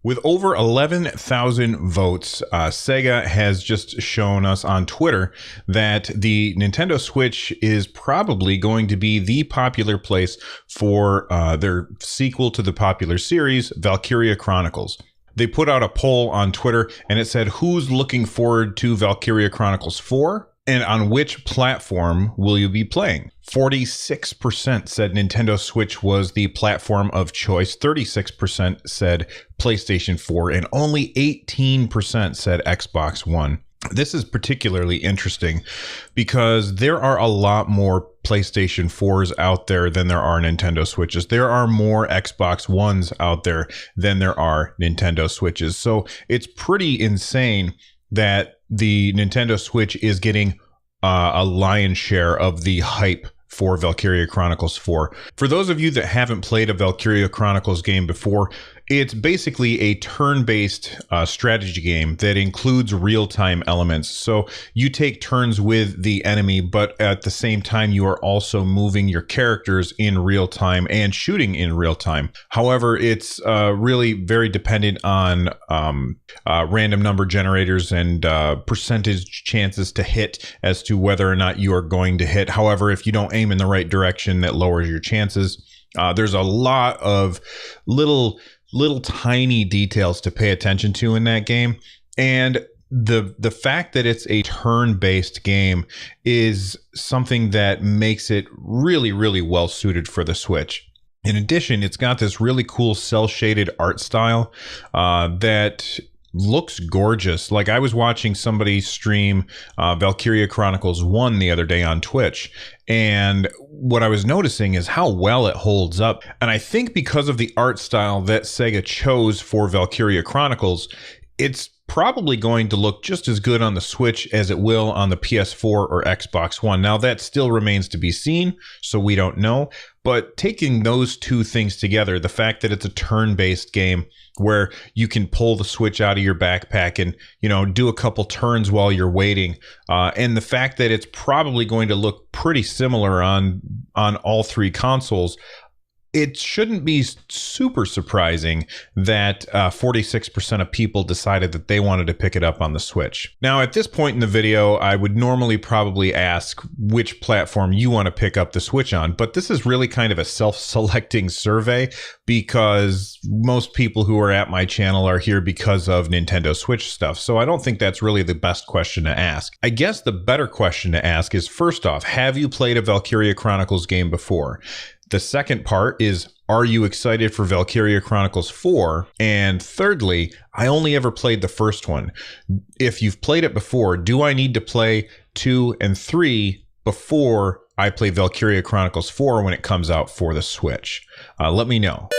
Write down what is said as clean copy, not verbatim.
With over 11,000 votes, Sega has just shown us on Twitter that the Nintendo Switch is probably going to be the popular place for their sequel to the popular series, Valkyria Chronicles. They put out a poll on Twitter and it said, who's looking forward to Valkyria Chronicles 4? And on which platform will you be playing? 46% said Nintendo Switch was the platform of choice. 36% said PlayStation 4, and only 18% said Xbox One. This is particularly interesting because there are a lot more PlayStation 4s out there than there are Nintendo Switches. There are more Xbox Ones out there than there are Nintendo Switches. So it's pretty insane that the Nintendo Switch is getting a lion's share of the hype for Valkyria Chronicles 4. For those of you that haven't played a Valkyria Chronicles game before, it's basically a turn-based strategy game that includes real-time elements. So you take turns with the enemy, but at the same time, you are also moving your characters in real time and shooting in real time. However, it's really very dependent on random number generators and percentage chances to hit as to whether or not you are going to hit. However, if you don't aim in the right direction, that lowers your chances. There's a lot of little tiny details to pay attention to in that game, and the fact that it's a turn-based game is something that makes it really well suited for the Switch. In addition, it's got this really cool cel-shaded art style that looks gorgeous. Like, I was watching somebody stream Valkyria Chronicles 1 the other day on Twitch, and what I was noticing is how well it holds up. And I think because of the art style that Sega chose for Valkyria Chronicles, it's probably going to look just as good on the Switch as it will on the PS4 or Xbox One. Now, that still remains to be seen, so we don't know. But taking those two things together, the fact that it's a turn-based game where you can pull the Switch out of your backpack and, you know, do a couple turns while you're waiting, and the fact that it's probably going to look pretty similar on all three consoles, it shouldn't be super surprising that 46% of people decided that they wanted to pick it up on the Switch. Now, at this point in the video, I would normally probably ask which platform you want to pick up the Switch on, but this is really kind of a self-selecting survey because most people who are at my channel are here because of Nintendo Switch stuff. So I don't think that's really the best question to ask. I guess the better question to ask is, first off, have you played a Valkyria Chronicles game before? The second part is, are you excited for Valkyria Chronicles 4? And thirdly, I only ever played the first one. If you've played it before, do I need to play 2 and 3 before I play Valkyria Chronicles 4 when it comes out for the Switch? Let me know.